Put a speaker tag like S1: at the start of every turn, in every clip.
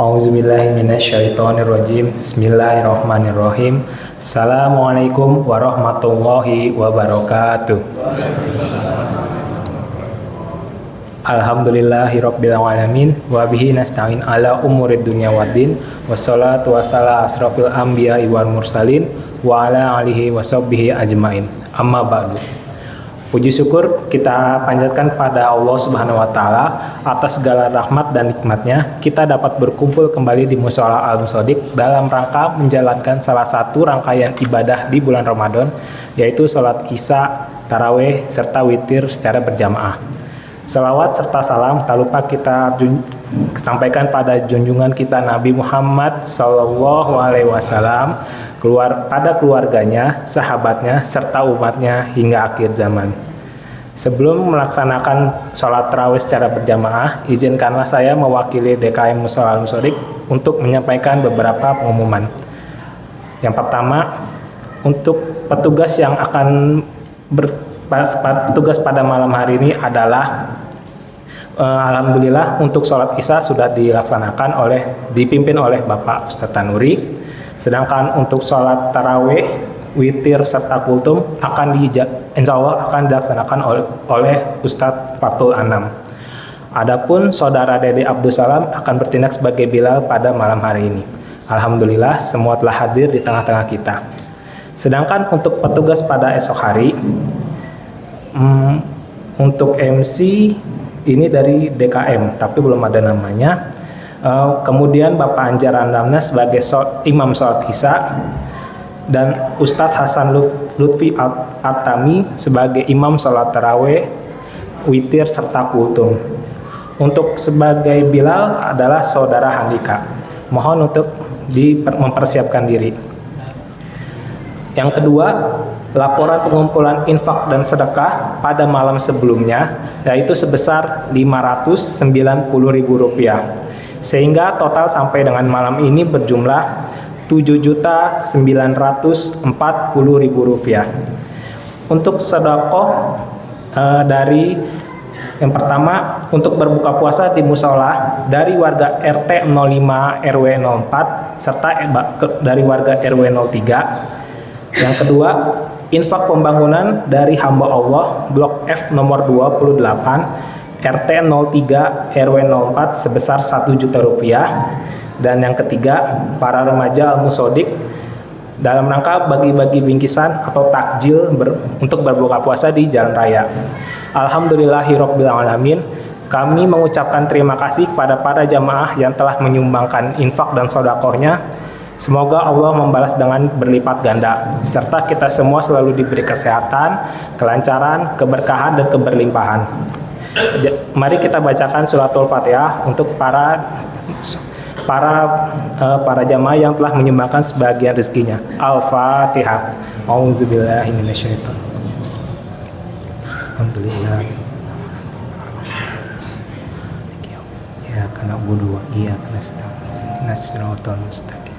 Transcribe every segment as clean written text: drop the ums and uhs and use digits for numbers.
S1: Auzubillahiminasyaitonirrajim. Bismillahirrahmanirrahim. Assalamualaikum warahmatullahi wabarakatuh. Alhamdulillahirabbil alamin wa bihi nasta'in ala umurid dunya waddin. Wassalatu wassalamu asrofil anbiya'i wal mursalin wa ala alihi washabbihi ajmain. Amma ba'du. Puji syukur kita panjatkan pada Allah Subhanahu wa taala atas segala rahmat dan nikmatnya kita dapat berkumpul kembali di Mushola Al-Mushodiq dalam rangka menjalankan salah satu rangkaian ibadah di bulan Ramadan, yaitu sholat Isya, tarawih, serta witir secara berjamaah. Salawat serta salam tak lupa kita sampaikan pada junjungan kita Nabi Muhammad SAW, pada keluarganya, sahabatnya, serta umatnya hingga akhir zaman. Sebelum melaksanakan sholat tarawih secara berjamaah, izinkanlah saya mewakili DKM Mushola Al-Mushodiq untuk menyampaikan beberapa pengumuman. Yang pertama, untuk petugas yang akan bertugas pada malam hari ini adalah alhamdulillah untuk sholat Isya sudah dipimpin oleh Bapak Ustadz Tanuri. Sedangkan untuk sholat tarawih, witir serta kultum insya Allah akan dilaksanakan oleh Ustadz Fatul Anam. Adapun saudara Dede Abdul Salam akan bertindak sebagai Bilal pada malam hari ini. Alhamdulillah semua telah hadir di tengah-tengah kita. Sedangkan untuk petugas pada esok hari, untuk MC ini dari DKM tapi belum ada namanya. Kemudian Bapak Anjar Andamna sebagai imam sholat Isya dan Ustadz Hasan Lutfi Atami sebagai imam sholat tarawih, witir serta kultum. Untuk sebagai Bilal adalah saudara Handika. Mohon untuk mempersiapkan diri. Yang kedua, laporan pengumpulan infak dan sedekah pada malam sebelumnya yaitu sebesar Rp590.000, sehingga total sampai dengan malam ini berjumlah Rp7.940.000. Untuk sedekah dari yang pertama, untuk berbuka puasa di musola dari warga RT 05 RW 04 serta dari warga RW 03. Yang kedua, infak pembangunan dari hamba Allah Blok F nomor 28 RT 03 RW 04 sebesar Rp1 juta. Dan yang ketiga, para remaja Al-Mushodiq dalam rangka bagi-bagi bingkisan atau takjil untuk berbuka puasa di jalan raya. Alhamdulillahirabbil alamin. Kami mengucapkan terima kasih kepada para jamaah yang telah menyumbangkan infak dan sedekahnya. Semoga Allah membalas dengan berlipat ganda, serta kita semua selalu diberi kesehatan, kelancaran, keberkahan, dan keberlimpahan. Mari kita bacakan suratul Fatihah untuk para jamaah yang telah menyumbangkan sebagian rezekinya. Al-Fatihah. Auzubillahiminasyaitonirrajim. Alhamdulillah. Ya kana budu wa iyyaka nasta'in. Shiratal mustaqim.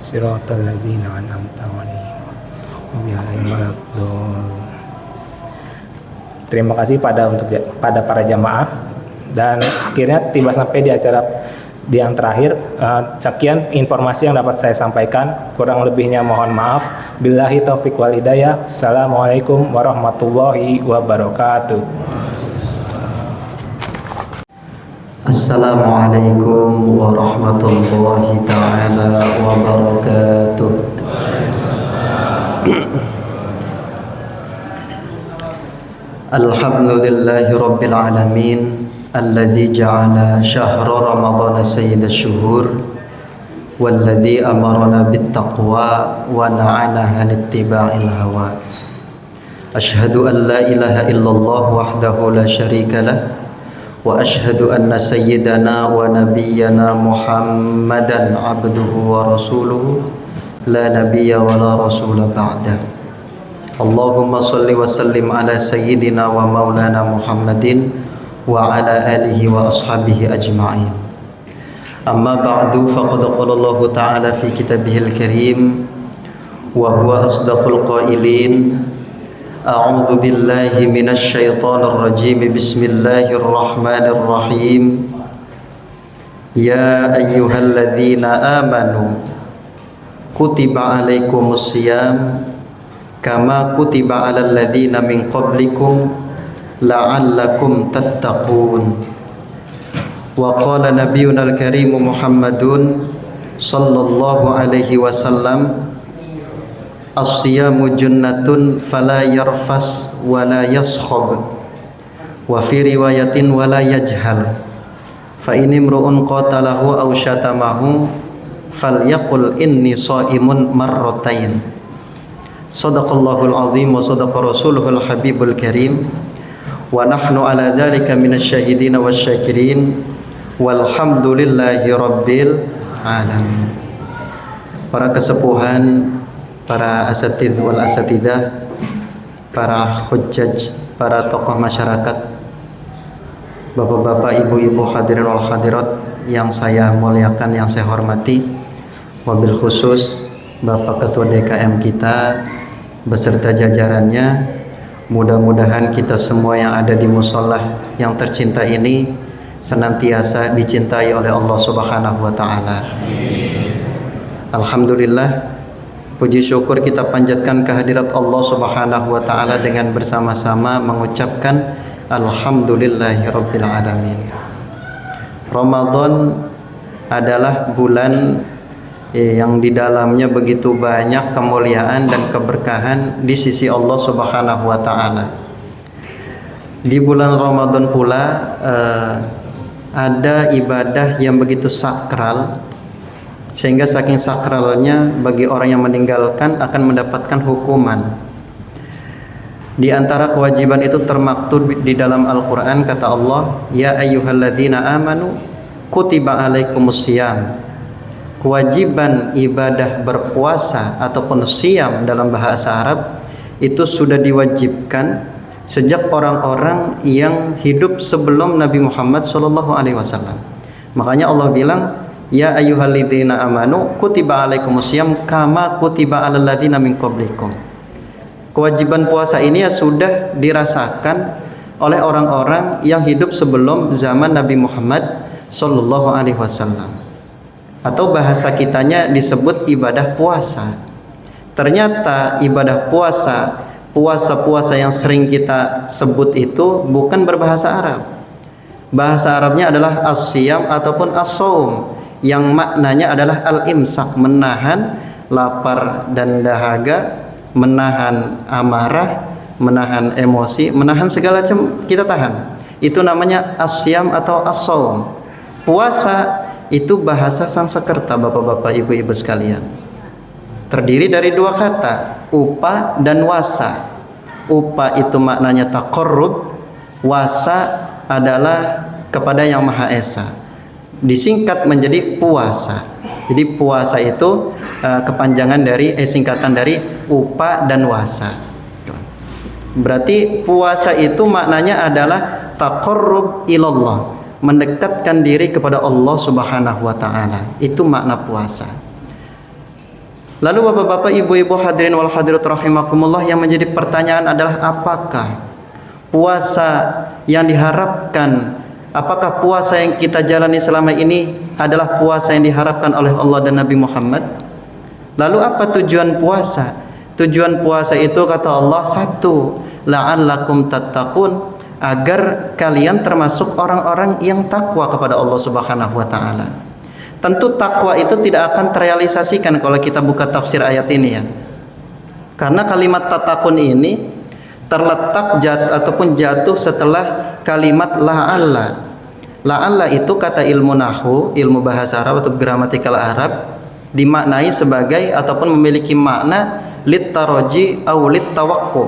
S1: Shiratal ladzina an'amta 'alaihim ghairil maghdubi. Terima kasih pada para jamaah, dan akhirnya tiba sampai di acara yang terakhir. Sekian informasi yang dapat saya sampaikan, kurang lebihnya mohon maaf. Billahi taufiq wal hidayah. Assalamualaikum warahmatullahi wabarakatuh.
S2: Assalamualaikum warahmatullahi ta'ala wabarakatuh. Alhamdulillahi rabbil alamin alladzi ja'ala syahra ramadhana sayyidasy syuhur walladzi amarna bittaqwa wa nahana 'anil ittiba'il hawa. Asyhadu an la ilaha illallah wahdahu la syarika lah wa asyhadu anna sayyidana wa nabiyyana Muhammadan 'abduhu wa rasuluhu la nabiyya wa la rasula ba'dahu. Allahumma salli wa sallim ala sayyidina wa maulana Muhammadin wa ala alihi wa ashabihi ajma'in. Amma ba'du, faqad qala Allah ta'ala fi kitabihil karim wa huwa asdaqul qailin. A'udzu billahi minasy syaithanir rajim. Bismillahirrahmanirrahim. Ya ayyuhalladzina amanu kutiba alaikumus syiyam kama kutiba alal ladzina min qablikum la'allakum tattaqun. Wa qala nabiyuna al-karim Muhammadun sallallahu alaihi wasallam, as-siyamu junnatun fala yarfas wa la yaskhab, wa fi riwayatin wa la yajhal, fa in imru'un qatalahu aw syatamahu falyaqul inni shaimun marratain. Shadaqallahul azim wa shadaqa rasuluhul habibul karim, wa nahnu ala dzalika minasyahidin wasyakirin, walhamdulillahi rabbil alamin. Para kesepuhan, para asatidz wal asatidah, para hujjaj, para tokoh masyarakat, bapak-bapak, ibu-ibu, hadirin wal hadirat yang saya muliakan, yang saya hormati, wabil khusus Bapak Ketua DKM kita beserta jajarannya. Mudah-mudahan kita semua yang ada di musholah yang tercinta ini senantiasa dicintai oleh Allah Subhanahu wa taala. Alhamdulillah, puji syukur kita panjatkan kehadirat Allah Subhanahu wa taala dengan bersama-sama mengucapkan alhamdulillahirabbil alamin. Ramadan adalah bulan yang di dalamnya begitu banyak kemuliaan dan keberkahan di sisi Allah Subhanahu wa taala. Di bulan Ramadan pula ada ibadah yang begitu sakral, sehingga saking sakralnya bagi orang yang meninggalkan akan mendapatkan hukuman. Di antara kewajiban itu termaktub di dalam Al-Quran, kata Allah, ya ayyuhalladzina amanu kutiba alaikumus syiyam. Kewajiban ibadah berpuasa ataupun syiyam dalam bahasa Arab itu sudah diwajibkan sejak orang-orang yang hidup sebelum Nabi Muhammad SAW. Makanya Allah bilang, ya ayyuhalladzina amanu kutiba alaikumus syiyam kama kutiba alal ladzina min qablikum. Kewajiban puasa ini ya sudah dirasakan oleh orang-orang yang hidup sebelum zaman Nabi Muhammad sallallahu alaihi wasallam. Atau bahasa kitanya disebut ibadah puasa. Ternyata ibadah puasa yang sering kita sebut itu bukan berbahasa Arab. Bahasa Arabnya adalah as-siyam ataupun as-shaum, yang maknanya adalah al-imsak, menahan lapar dan dahaga, menahan amarah, menahan emosi, menahan segala macam kita tahan. Itu namanya asyam atau as-shaum. Puasa itu bahasa Sanskerta, bapak-bapak, ibu-ibu sekalian. Terdiri dari dua kata, upa dan wasa. Upa itu maknanya taqarrub, wasa adalah kepada Yang Maha Esa. Disingkat menjadi puasa. Jadi puasa itu kepanjangan dari singkatan dari upa dan wasa. Berarti puasa itu maknanya adalah taqarrub ilallah, mendekatkan diri kepada Allah Subhanahu wa taala. Itu makna puasa. Lalu bapak-bapak, ibu-ibu, hadirin wal hadirat rahimakumullah, yang menjadi pertanyaan adalah apakah puasa yang diharapkan, apakah puasa yang kita jalani selama ini adalah puasa yang diharapkan oleh Allah dan Nabi Muhammad? Lalu apa tujuan puasa? Tujuan puasa itu kata Allah, satu, la'allakum tattaqun, agar kalian termasuk orang-orang yang takwa kepada Allah Subhanahu wa taala. Tentu takwa itu tidak akan terrealisasikan kalau kita buka tafsir ayat ini ya. Karena kalimat tattaqun ini terletak ataupun jatuh setelah kalimat la'alla. La'alla itu kata ilmu nahwu, ilmu bahasa Arab atau gramatikal Arab, dimaknai sebagai ataupun memiliki makna littaraji au littawaqqu,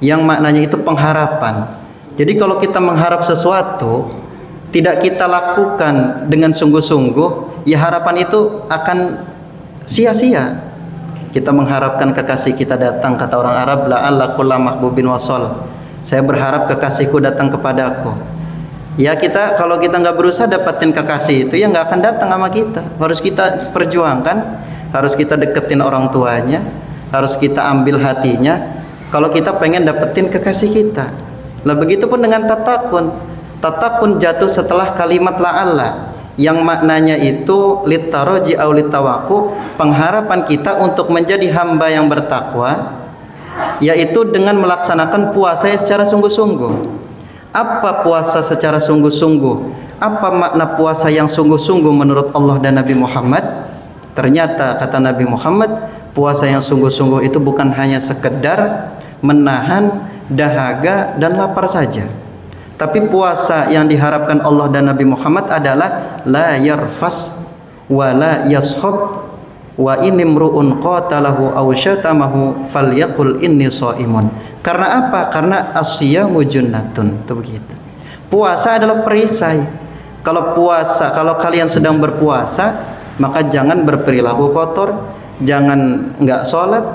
S2: yang maknanya itu pengharapan. Jadi kalau kita mengharap sesuatu tidak kita lakukan dengan sungguh-sungguh, ya harapan itu akan sia-sia. Kita mengharapkan kekasih kita datang, kata orang Arab, la'alla kullu mahbubin wasol. Saya berharap kekasihku datang kepadaku. Ya kita, kalau kita nggak berusaha dapatin kekasih itu, ya nggak akan datang sama kita. Harus kita perjuangkan, harus kita deketin orang tuanya, harus kita ambil hatinya. Kalau kita pengen dapetin kekasih kita. Lah begitu pun dengan tatakun. Tatakun jatuh setelah kalimat la'alla, yang maknanya itu litaraji au litawaqu, pengharapan kita untuk menjadi hamba yang bertakwa, yaitu dengan melaksanakan puasa secara sungguh-sungguh. Apa puasa secara sungguh-sungguh? Apa makna puasa yang sungguh-sungguh menurut Allah dan Nabi Muhammad? Ternyata kata Nabi Muhammad, puasa yang sungguh-sungguh itu bukan hanya sekedar menahan dahaga dan lapar saja. Tapi puasa yang diharapkan Allah dan Nabi Muhammad adalah la yarfas wa la yashab wa inimru'un qatalahu aw syatamahu falyaqul inni shaimun. Karena apa? Karena asyamu junnatun. Itu begitu. Puasa adalah perisai. Kalau kalian sedang berpuasa, maka jangan berperilaku kotor, jangan enggak sholat,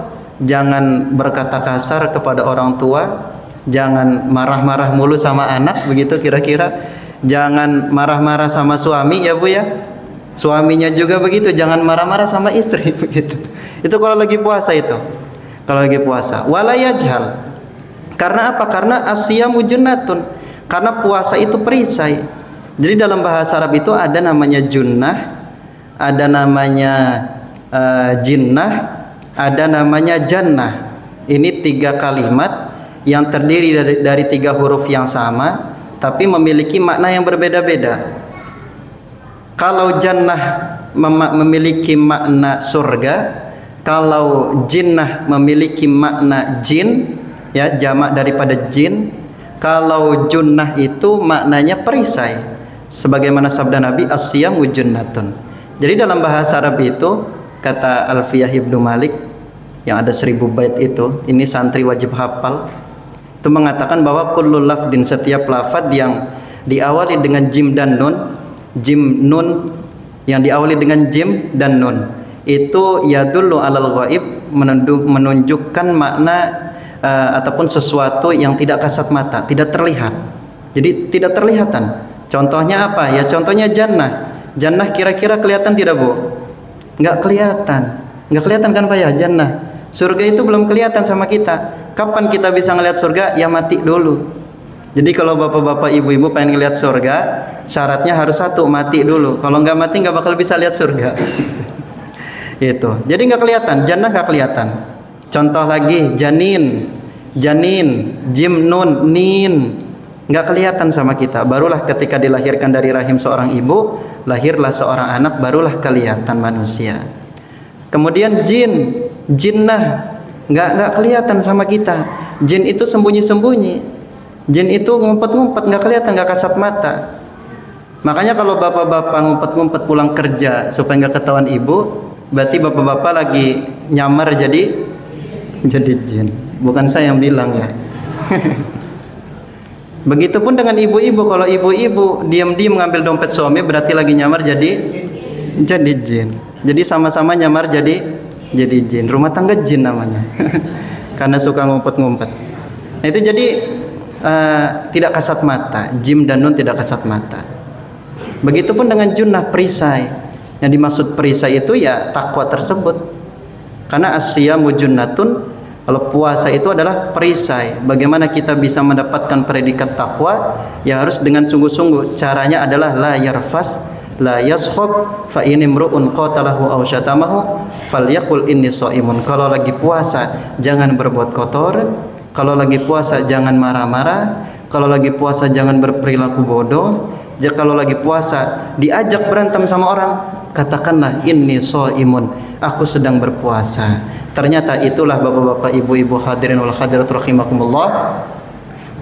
S2: jangan berkata kasar kepada orang tua, jangan marah-marah mulu sama anak, begitu kira-kira. Jangan marah-marah sama suami ya Bu ya. Suaminya juga begitu, jangan marah-marah sama istri begitu. Itu kalau lagi puasa itu. Kalau lagi puasa. Wala yajhal. Karena apa? Karena asyamu junnatun. Karena puasa itu perisai. Jadi dalam bahasa Arab itu ada namanya junnah, ada namanya jinnah, ada namanya jannah. Ini 3 kalimat yang terdiri dari 3 huruf yang sama, tapi memiliki makna yang berbeda-beda. Kalau jannah memiliki makna surga, kalau jinnah memiliki makna jin, ya jamak daripada jin. Kalau junnah itu maknanya perisai, sebagaimana sabda Nabi asyamu junnatun. Jadi dalam bahasa Arab itu, kata Alfiyah Ibnu Malik yang ada 1000 bait itu, ini santri wajib hafal, itu mengatakan bahwa kullu lafdin, setiap lafad yang diawali dengan jim dan nun, jim nun yang diawali dengan jim dan nun, itu yadullu alal ghaib, menunjukkan makna ataupun sesuatu yang tidak kasat mata, tidak terlihat. Jadi tidak terlihatan. Contohnya apa? Ya contohnya jannah. Jannah kira-kira kelihatan tidak Bu? Enggak kelihatan. Enggak kelihatan kan Pak ya jannah. Surga itu belum kelihatan sama kita. Kapan kita bisa ngelihat surga? Ya mati dulu. Jadi kalau bapak-bapak, ibu-ibu pengen ngelihat surga, syaratnya harus 1, mati dulu. Kalau nggak mati nggak bakal bisa lihat surga. Itu. Jadi nggak kelihatan, jannah nggak kelihatan. Contoh lagi, janin, jim nun, nin, nggak kelihatan sama kita. Barulah ketika dilahirkan dari rahim seorang ibu, lahirlah seorang anak, barulah kelihatan manusia. Kemudian jin, jinnah, nggak kelihatan sama kita. Jin itu sembunyi-sembunyi. Jin itu ngumpet-ngumpet, nggak kelihatan, nggak kasat mata. Makanya kalau bapak-bapak ngumpet-ngumpet pulang kerja supaya nggak ketahuan ibu, berarti bapak-bapak lagi nyamar jadi jin. Bukan saya yang bilang ya. Begitupun dengan ibu-ibu. Kalau ibu-ibu diam-diam ngambil dompet suami, berarti lagi nyamar jadi jin. Jadi sama-sama nyamar jadi jin. Rumah tangga jin namanya. Karena suka ngumpet-ngumpet. Nah itu jadi tidak kasat mata. Jim dan nun tidak kasat mata. Begitupun dengan junnah, perisai. Yang dimaksud perisai itu ya takwa tersebut. Karena asyamu junnatun, kalau puasa itu adalah perisai. Bagaimana kita bisa mendapatkan predikat takwa? Ya harus dengan sungguh-sungguh. Caranya adalah la yarfas, la yashab, fa inimru'un qatalahu aw syatamahu falyaqul inni shaimun. Kalau lagi puasa jangan berbuat kotor. Kalau lagi puasa jangan marah-marah. Kalau lagi puasa jangan berperilaku bodoh. Kalau lagi puasa diajak berantem sama orang, katakanlah inni shaimun, aku sedang berpuasa. Ternyata itulah bapak-bapak, ibu-ibu, hadirin wal hadirat rahimakumullah,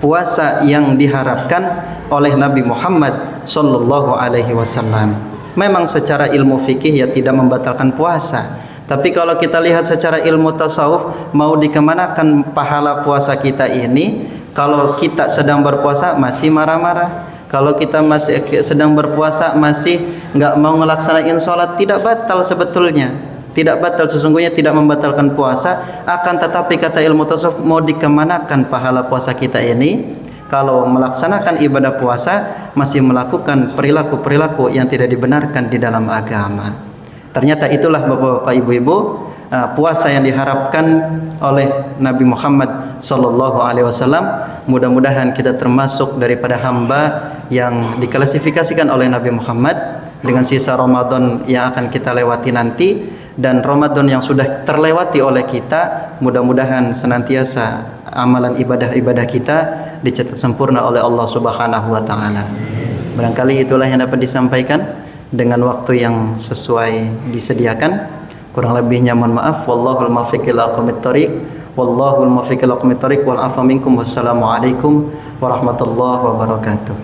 S2: puasa yang diharapkan oleh Nabi Muhammad sallallahu alaihi wasallam. Memang secara ilmu fikih ya tidak membatalkan puasa. Tapi kalau kita lihat secara ilmu tasawuf, mau dikemanakan pahala puasa kita ini? Kalau kita sedang berpuasa masih marah-marah, kalau kita masih sedang berpuasa masih nggak mau ngelaksanain sholat, tidak batal sebetulnya. Tidak batal, sesungguhnya tidak membatalkan puasa. Akan tetapi kata ilmu tasawuf, mau dikemanakan pahala puasa kita ini? Kalau melaksanakan ibadah puasa masih melakukan perilaku-perilaku yang tidak dibenarkan di dalam agama. Ternyata itulah bapak-bapak, ibu-ibu, puasa yang diharapkan oleh Nabi Muhammad sallallahu alaihi wasallam. Mudah-mudahan kita termasuk daripada hamba yang diklasifikasikan oleh Nabi Muhammad, dengan sisa Ramadan yang akan kita lewati nanti, dan Ramadan yang sudah terlewati oleh kita. Mudah-mudahan senantiasa amalan ibadah-ibadah kita dicatat sempurna oleh Allah Subhanahu wa taala. Barangkali itulah yang dapat disampaikan dengan waktu yang sesuai disediakan. Kurang lebihnya mohon maaf. Wallahul muwaffiq ila aqwamit thoriq. Wallahul muwaffiq ila aqwamit thoriq wal afa minkum. Wassalamualaikum warahmatullahi wabarakatuh.